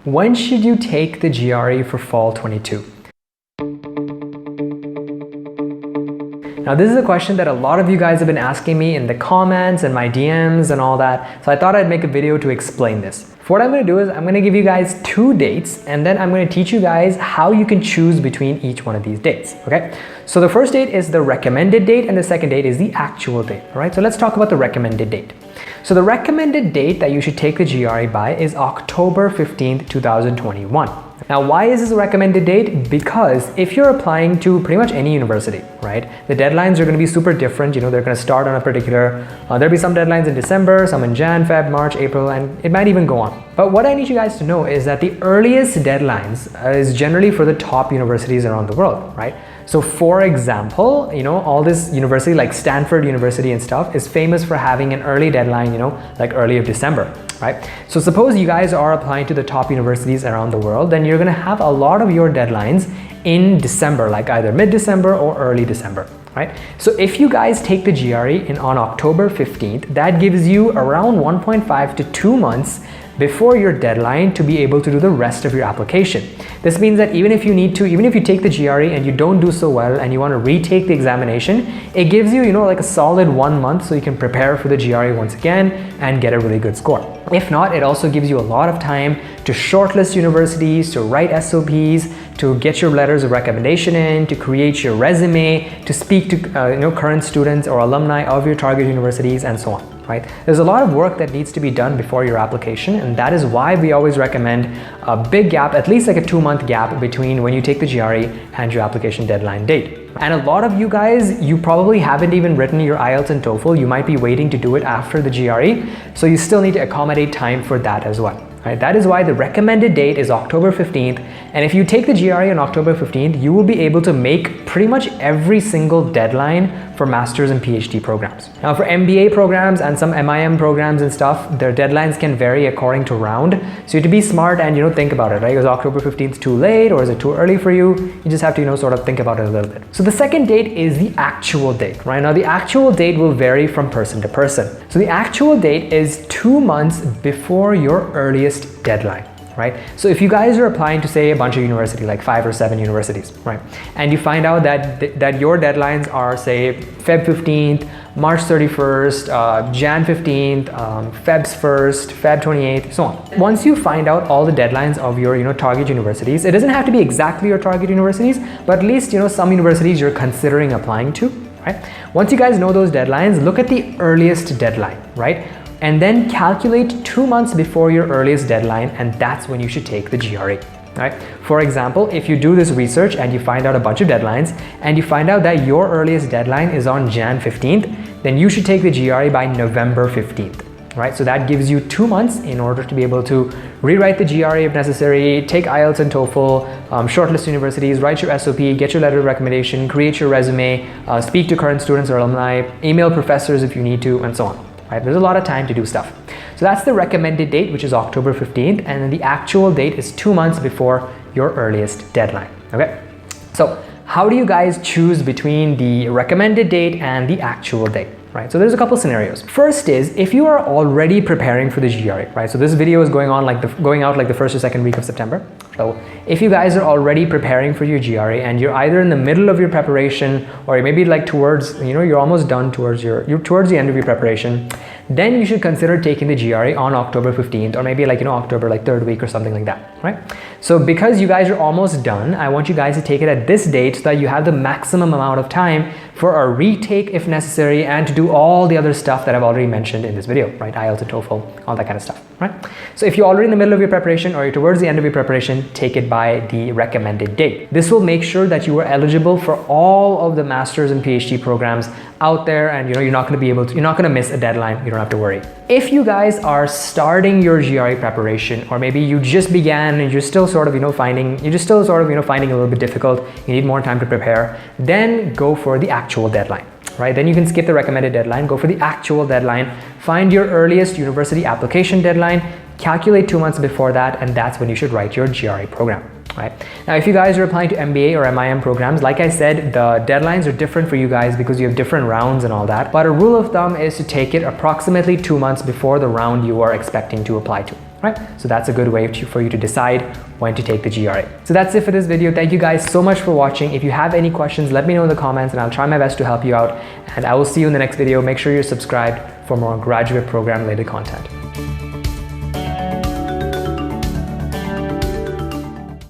When should you take the GRE for fall 22? Now this is a question that a lot of you guys have been asking me in the comments and my DMs and all that, so I thought I'd make a video to explain this. So what I'm going to do is I'm going to give you guys 2 dates, and then I'm going to teach you guys how you can choose between each one of these dates, okay? So the first date is the recommended date and the second date is the actual date, all right? So let's talk about the recommended date. So the recommended date that you should take the GRE by is October 15th, 2021. Now, why is this a recommended date? Because if you're applying to pretty much any university, right, the deadlines are going to be super different. You know, they're going to start on a particular, there'll be some deadlines in December, some in Jan, Feb, March, April, and it might even go on. But what I need you guys to know is that the earliest deadlines is generally for the top universities around the world, right? So for example, you know, all this university like Stanford University and stuff is famous for having an early deadline, you know, like early of December, right? So suppose you guys are applying to the top universities around the world, then you're going to have a lot of your deadlines in December, like either mid-December or early December, right? So if you guys take the GRE on October 15th, that gives you around 1.5 to 2 months before your deadline to be able to do the rest of your application. This means that even if you take the GRE and you don't do so well and you want to retake the examination, it gives you, you know, like a solid 1 month so you can prepare for the GRE once again and get a really good score. If not, it also gives you a lot of time to shortlist universities, to write SOPs, to get your letters of recommendation in, to create your resume, to speak to current students or alumni of your target universities, and so on. Right? There's a lot of work that needs to be done before your application, and that is why we always recommend a big gap, at least like a 2-month gap between when you take the GRE and your application deadline date. And a lot of you guys, you probably haven't even written your IELTS and TOEFL. You might be waiting to do it after the GRE, so you still need to accommodate time for that as well. Right? That is why the recommended date is October 15th, and if you take the GRE on October 15th, you will be able to make pretty much every single deadline for master's and PhD programs. Now for MBA programs and some MIM programs and stuff, their deadlines can vary according to round, so you have to be smart and think about it, right? Is October 15th too late or is it too early for you? You just have to sort of think about it a little bit. So the second date is the actual date, right? Now the actual date will vary from person to person. So the actual date is 2 months before your earliest deadline, right? So if you guys are applying to say a bunch of universities, like 5 or 7 universities, right? And you find out that your deadlines are say Feb 15th, March 31st, Jan 15th, Feb's 1st, Feb 28th, so on. Once you find out all the deadlines of your target universities, it doesn't have to be exactly your target universities, but at least some universities you're considering applying to, right? Once you guys know those deadlines, look at the earliest deadline, right? And then calculate 2 months before your earliest deadline, and that's when you should take the GRE. Right? For example, if you do this research and you find out a bunch of deadlines and you find out that your earliest deadline is on Jan 15th, then you should take the GRE by November 15th. Right? So that gives you 2 months in order to be able to rewrite the GRE if necessary, take IELTS and TOEFL, shortlist universities, write your SOP, get your letter of recommendation, create your resume, speak to current students or alumni, email professors if you need to, and so on. Right? There's a lot of time to do stuff. So that's the recommended date, which is October 15th, and then the actual date is 2 months before your earliest deadline. Okay? So how do you guys choose between the recommended date and the actual date? Right? So there's a couple scenarios. First is if you are already preparing for the GRE, right? So this video is going out like the first or second week of September. So if you guys are already preparing for your GRE and you're either in the middle of your preparation or maybe like towards, you're almost done towards towards the end of your preparation, then you should consider taking the GRE on October 15th or maybe October 3rd week or something like that, right? So because you guys are almost done, I want you guys to take it at this date so that you have the maximum amount of time for a retake if necessary and to do all the other stuff that I've already mentioned in this video, right? IELTS and TOEFL, all that kind of stuff, right? So if you're already in the middle of your preparation or you're towards the end of your preparation, take it by the recommended date. This will make sure that you are eligible for all of the master's and PhD programs out there, and you're not going to miss a deadline. You don't have to worry. If you guys are starting your GRE preparation, or maybe you just began and you're still sort of finding a little bit difficult, you need more time to prepare, then go for the actual deadline. Right? Then you can skip the recommended deadline, go for the actual deadline, find your earliest university application deadline, calculate 2 months before that, and that's when you should write your GRE program. Right? Now, if you guys are applying to MBA or MIM programs, like I said, the deadlines are different for you guys because you have different rounds and all that. But a rule of thumb is to take it approximately 2 months before the round you are expecting to apply to. right? So that's a good way for you to decide when to take the GRE. So that's it for this video. Thank you guys so much for watching. If you have any questions, let me know in the comments and I'll try my best to help you out. And I will see you in the next video. Make sure you're subscribed for more graduate program related content.